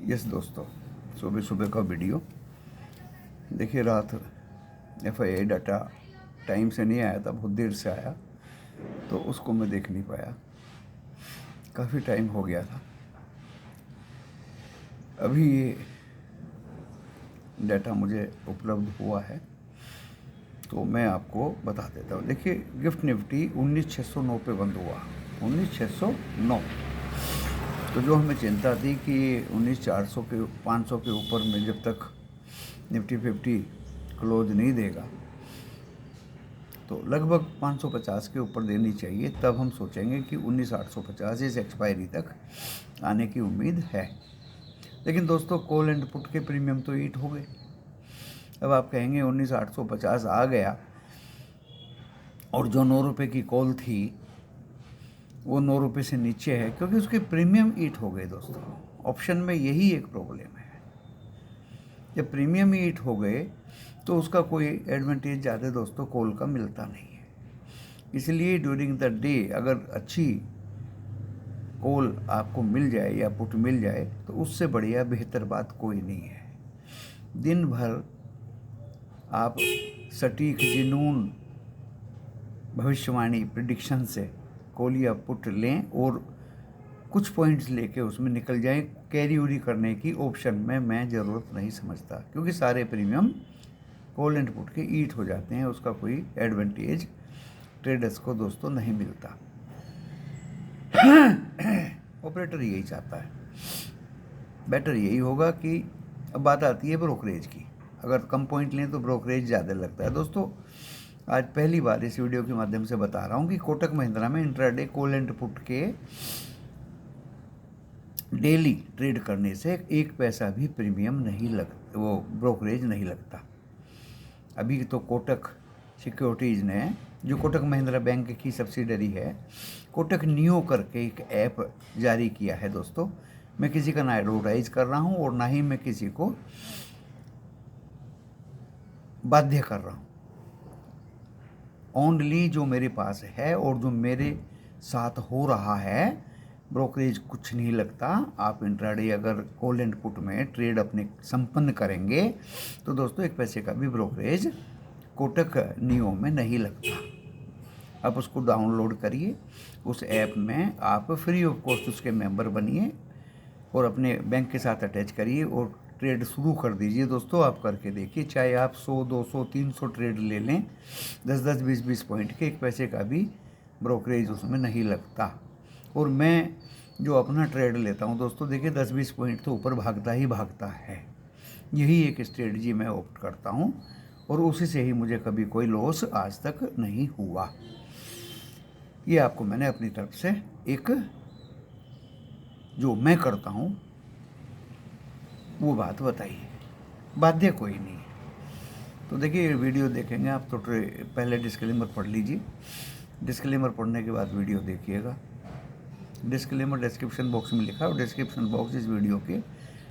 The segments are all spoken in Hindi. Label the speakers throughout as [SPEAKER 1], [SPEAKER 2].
[SPEAKER 1] यस दोस्तों, सुबह सुबह का वीडियो देखिए। रात FII डाटा टाइम से नहीं आया था, बहुत देर से आया, तो उसको मैं देख नहीं पाया, काफ़ी टाइम हो गया था। अभी ये डाटा मुझे उपलब्ध हुआ है तो मैं आपको बता देता हूँ। देखिए, गिफ्ट निफ्टी 19,609 पे बंद हुआ, 19,609। तो जो हमें चिंता थी कि 19,400 के 500 के ऊपर में जब तक निफ्टी 50 क्लोज नहीं देगा तो लगभग 550 के ऊपर देनी चाहिए, तब हम सोचेंगे कि 19,850 इस एक्सपायरी तक आने की उम्मीद है। लेकिन दोस्तों, कॉल एंड पुट के प्रीमियम तो ईट हो गए। अब आप कहेंगे 19,850 आ गया और जो 9 रुपये की कॉल थी वो 9 रुपये से नीचे है, क्योंकि उसके प्रीमियम ईट हो गए। दोस्तों, ऑप्शन में यही एक प्रॉब्लम है, जब प्रीमियम ईट हो गए तो उसका कोई एडवांटेज ज़्यादा दोस्तों कॉल का मिलता नहीं है। इसलिए ड्यूरिंग द डे अगर अच्छी कॉल आपको मिल जाए या पुट मिल जाए तो उससे बढ़िया बेहतर बात कोई नहीं है। दिन भर आप सटीक जुनून भविष्यवाणी प्रिडिक्शन से कॉल या पुट लें और कुछ पॉइंट्स लेके उसमें निकल जाएं। कैरी उरी करने की ऑप्शन में मैं ज़रूरत नहीं समझता, क्योंकि सारे प्रीमियम कॉल एंड पुट के ईट हो जाते हैं, उसका कोई एडवांटेज ट्रेडर्स को दोस्तों नहीं मिलता। ऑपरेटर यही चाहता है। बेटर यही होगा कि अब बात आती है ब्रोकरेज की। अगर कम पॉइंट लें तो ब्रोकरेज ज़्यादा लगता है। दोस्तों, आज पहली बार इस वीडियो के माध्यम से बता रहा हूँ कि कोटक महिंद्रा में इंट्राडे कॉल एंड पुट के डेली ट्रेड करने से 1 पैसा भी प्रीमियम नहीं लगता, वो ब्रोकरेज नहीं लगता। अभी तो कोटक सिक्योरिटीज़ ने, जो कोटक महिंद्रा बैंक की सब्सिडरी है, कोटक नियो करके एक ऐप जारी किया है। दोस्तों, मैं किसी का ना एडवर्टाइज कर रहा हूँ और ना ही मैं किसी को बाध्य कर रहा हूँ। ओनली जो मेरे पास है और जो मेरे साथ हो रहा है, ब्रोकरेज कुछ नहीं लगता। आप इंट्राडे अगर कॉल एंड पुट में ट्रेड अपने संपन्न करेंगे तो दोस्तों 1 पैसे का भी ब्रोकरेज कोटक नियो में नहीं लगता। आप उसको डाउनलोड करिए, उस ऐप में आप फ्री ऑफ कॉस्ट उसके मेंबर बनिए और अपने बैंक के साथ अटैच करिए और ट्रेड शुरू कर दीजिए। दोस्तों, आप करके देखिए, चाहे आप 100, 200, 300 ट्रेड ले लें, 10-10, 20-20 पॉइंट के, 1 पैसे का भी ब्रोकरेज उसमें नहीं लगता। और मैं जो अपना ट्रेड लेता हूं दोस्तों, देखिए 10-20 पॉइंट तो ऊपर भागता ही भागता है। यही एक स्ट्रेटजी मैं ऑप्ट करता हूं और उसी से ही मुझे कभी कोई लॉस आज तक नहीं हुआ। ये आपको मैंने अपनी तरफ से एक जो मैं करता हूं वो बात बताई है, बाध्य कोई नहीं है। तो देखिए, वीडियो देखेंगे आप तो पहले डिस्क्लेमर पढ़ लीजिए, डिस्क्लेमर पढ़ने के बाद वीडियो देखिएगा। डिस्क्लेमर डिस्क्रिप्शन बॉक्स में लिखा है और डिस्क्रिप्शन बॉक्स इस वीडियो के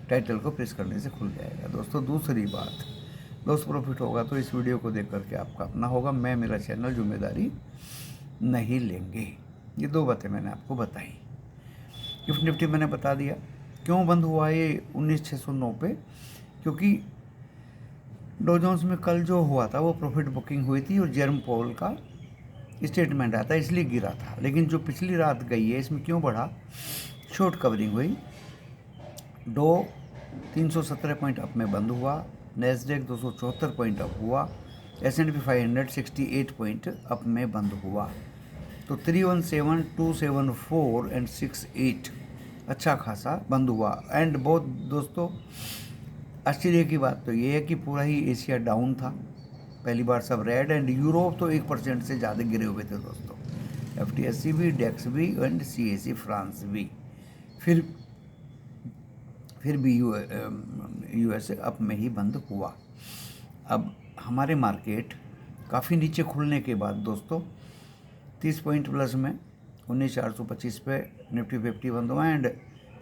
[SPEAKER 1] टाइटल को प्रेस करने से खुल जाएगा। दोस्तों, दूसरी बात, लॉस प्रॉफिट होगा तो इस वीडियो को देख करके आपका अपना होगा, मैं मेरा चैनल जिम्मेदारी नहीं लेंगे। ये 2 बातें मैंने आपको बताई। गिफ्ट निफ्टी मैंने बता दिया क्यों बंद हुआ ये 19,609 पे, क्योंकि डॉ जोन्स में कल जो हुआ था वो प्रॉफिट बुकिंग हुई थी और जेरम पॉल का स्टेटमेंट आता है, इसलिए गिरा था। लेकिन जो पिछली रात गई है इसमें क्यों बढ़ा? शॉर्ट कवरिंग हुई, डो 317 पॉइंट अप में बंद हुआ, नेस्डेक 274 पॉइंट अप हुआ, S&P 500 68 पॉइंट अप में बंद हुआ। तो 317, 274 एंड 68 अच्छा खासा बंद हुआ। एंड बहुत दोस्तों, आश्चर्य की बात तो ये है कि पूरा ही एशिया डाउन था, पहली बार सब रेड, एंड यूरोप तो 1% से ज़्यादा गिरे हुए थे दोस्तों। FTSE भी, डेक्स भी एंड CAC फ्रांस भी। फिर भी USA अप में ही बंद हुआ। अब हमारे मार्केट काफ़ी नीचे खुलने के बाद दोस्तों 30 पॉइंट प्लस में 19,425 पे निफ्टी 50 बंद हुआ एंड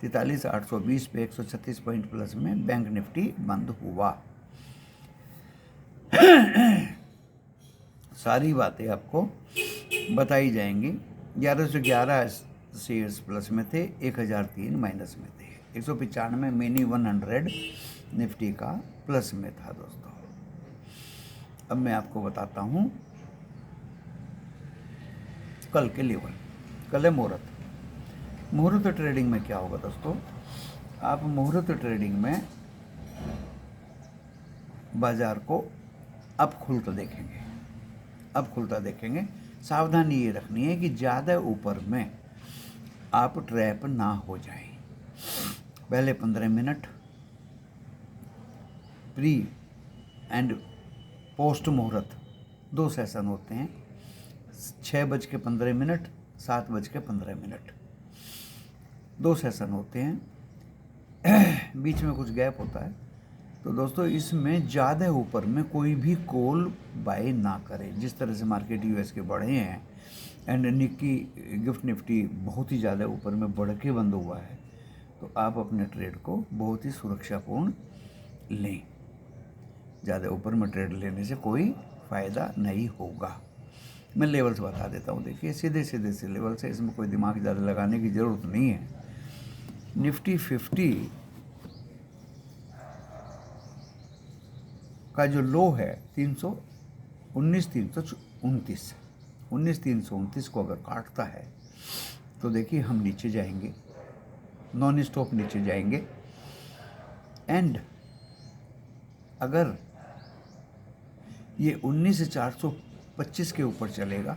[SPEAKER 1] 43,820 पे 136 पॉइंट प्लस में बैंक निफ्टी बंद हुआ। सारी बातें आपको बताई जाएंगी। 11 से 11 शेयर्स प्लस में थे, 1003 माइनस में थे। 195 मिनी 100 निफ्टी का प्लस में था दोस्तों। अब मैं आपको बताता हूँ कल के लेवल। कल है मुहूर्त। मुहूर्त ट्रेडिंग में क्या होगा दोस्तों, आप मुहूर्त ट्रेडिंग में बाजार को अब खुलता देखेंगे। अब खुलता देखेंगे। सावधानी ये रखनी है कि ज़्यादा ऊपर में आप ट्रैप ना हो जाएं। पहले 15 मिनट प्री एंड पोस्ट मुहूर्त 2 सेशन होते हैं, 6:15, 7:15, 2 सेशन होते हैं। बीच में कुछ गैप होता है। तो दोस्तों इसमें ज़्यादा ऊपर में कोई भी कॉल बाय ना करें। जिस तरह से मार्केट यूएस के बढ़े हैं एंड निक्की गिफ्ट निफ्टी बहुत ही ज़्यादा ऊपर में बढ़ के बंद हुआ है, तो आप अपने ट्रेड को बहुत ही सुरक्षापूर्ण लें। ज़्यादा ऊपर में ट्रेड लेने से कोई फ़ायदा नहीं होगा। मैं लेवल्स बता देता हूँ। देखिए सीधे सीधे से लेवल्स है, इसमें कोई दिमाग ज़्यादा लगाने की ज़रूरत नहीं है। निफ्टी 50 का जो लो है 19,329 को अगर काटता है तो देखिए हम नीचे जाएंगे, नॉन स्टॉप नीचे जाएंगे। एंड अगर ये 19,425 के ऊपर चलेगा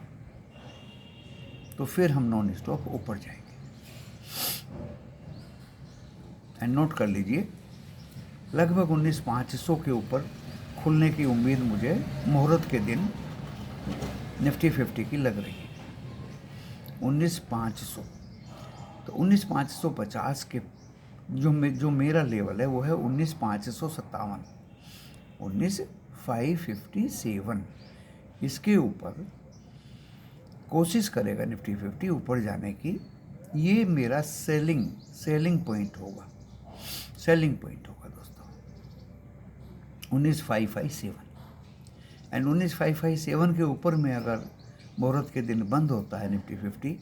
[SPEAKER 1] तो फिर हम नॉन स्टॉप ऊपर जाएंगे। एंड नोट कर लीजिए, लगभग 19,500 के ऊपर खुलने की उम्मीद मुझे मुहूर्त के दिन निफ्टी 50 की लग रही है। 19,500, तो 19,550 के जो मेरा लेवल है वो है 19,557, 19,557। इसके ऊपर कोशिश करेगा निफ्टी 50 ऊपर जाने की। ये मेरा सेलिंग पॉइंट होगा, दोस्तों 19,557। एंड 19,557 के ऊपर में अगर मुहूर्त के दिन बंद होता है निफ्टी 50,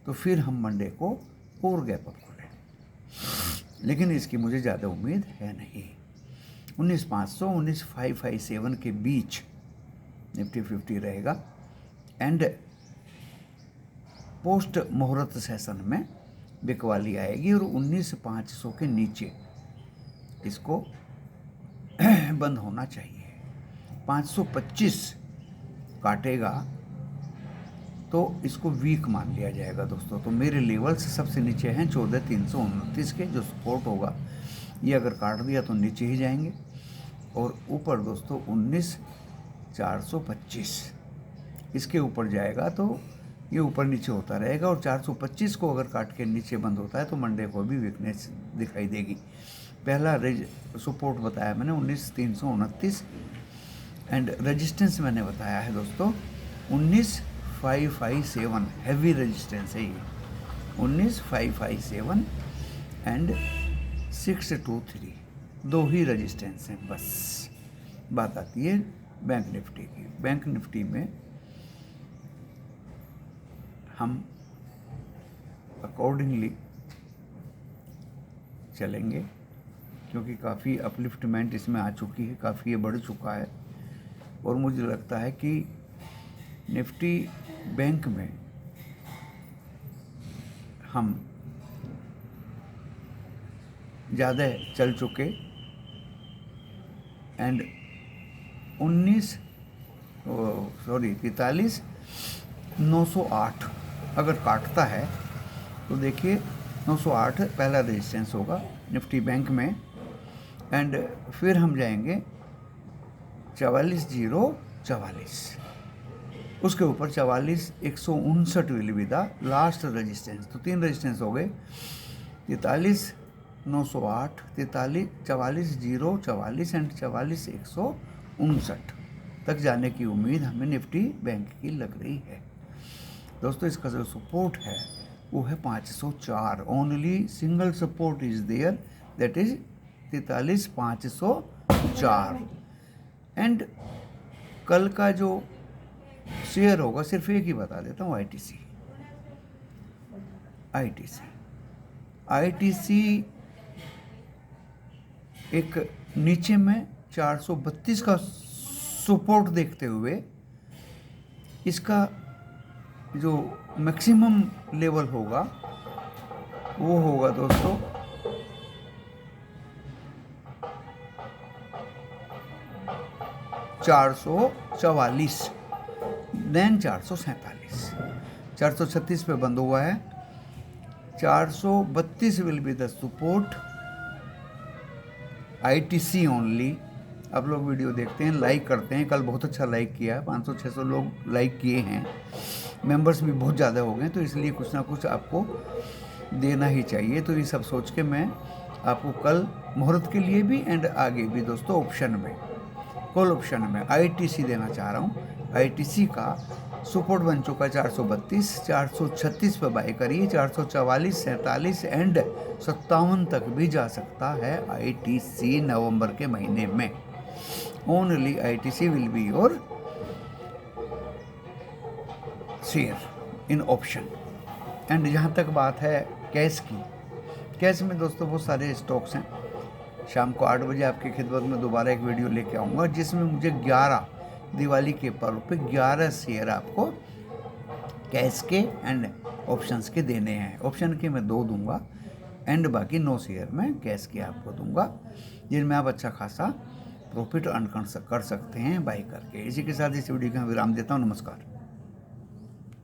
[SPEAKER 1] तो फिर हम मंडे को और गैप अप खोलें, लेकिन इसकी मुझे ज़्यादा उम्मीद है नहीं। 19,500 19,557 के बीच निफ्टी 50 रहेगा। एंड पोस्ट मुहूर्त सेशन में बिकवाली आएगी और 19,500 के नीचे इसको बंद होना चाहिए। 525 काटेगा तो इसको वीक मान लिया जाएगा दोस्तों। तो मेरे लेवल्स सबसे नीचे हैं 14,329 के, जो सपोर्ट होगा। ये अगर काट दिया तो नीचे ही जाएंगे। और ऊपर दोस्तों 19,425, इसके ऊपर जाएगा तो ये ऊपर नीचे होता रहेगा। और 425 को अगर काट के नीचे बंद होता है तो मंडे को भी वीकनेस दिखाई देगी। पहला सपोर्ट बताया मैंने 19,329 एंड रेजिस्टेंस मैंने बताया है दोस्तों 19,557। हैवी रेजिस्टेंस है ये 19,557 एंड 623, 2 ही रेजिस्टेंस हैं बस। बात आती है बैंक निफ्टी की। बैंक निफ्टी में हम अकॉर्डिंगली चलेंगे, क्योंकि काफ़ी अपलिफ्टमेंट इसमें आ चुकी है, काफ़ी ये बढ़ चुका है। और मुझे लगता है कि निफ्टी बैंक में हम ज़्यादा चल चुके। एंड 43,908 अगर काटता है तो देखिए 908 पहला रेजिस्टेंस होगा निफ्टी बैंक में। एंड फिर हम जाएंगे 44,044, उसके ऊपर 44,159 will be the last resistance. तो 3 रेजिस्टेंस हो गए, 43,908, 44,044 एंड 44,159 तक जाने की उम्मीद हमें निफ्टी बैंक की लग रही है दोस्तों। इसका जो सपोर्ट है वो है 504। Only single support is there, that is 43,504। And कल का जो शेयर होगा, सिर्फ एक ही बता देता हूँ, ITC आईटीसी एक नीचे में 432 का सपोर्ट देखते हुए इसका जो मैक्सिमम लेवल होगा वो होगा दोस्तों 444, देन 447, 436 पे बंद हुआ है। 432 will be the support ITC only. आप लोग वीडियो देखते हैं, लाइक करते हैं, कल बहुत अच्छा लाइक किया है, 500-600 लोग लाइक किए हैं, मेंबर्स भी बहुत ज़्यादा हो गए, तो इसलिए कुछ ना कुछ आपको देना ही चाहिए। तो ये सब सोच के मैं आपको कल मुहूर्त के लिए भी एंड आगे भी दोस्तों ऑप्शन में, कॉल ऑप्शन में आईटीसी देना चाह रहा हूँ। आईटीसी का सपोर्ट बन चुका है 432, 436 पे बाय करिए, 444, 47 एंड 57 तक भी जा सकता है आईटीसी नवंबर के महीने में। Only ITC will be your share in option. And जहाँ तक बात है कैश की, कैश में दोस्तों बहुत सारे स्टॉक्स हैं। शाम को 8 बजे आपकी खिदमत में दोबारा एक वीडियो लेके आऊँगा जिसमें मुझे 11 दिवाली के पर्व पे 11 शेयर आपको कैश के एंड ऑप्शंस के देने हैं। ऑप्शन के मैं 2 दूंगा एंड बाकी 9 शेयर मैं कैश के आपको दूंगा, जिनमें आप अच्छा खासा प्रॉफिट अर्न कर सकते हैं बाई करके। इसी के साथ इस वीडियो का विराम देता हूँ। नमस्कार।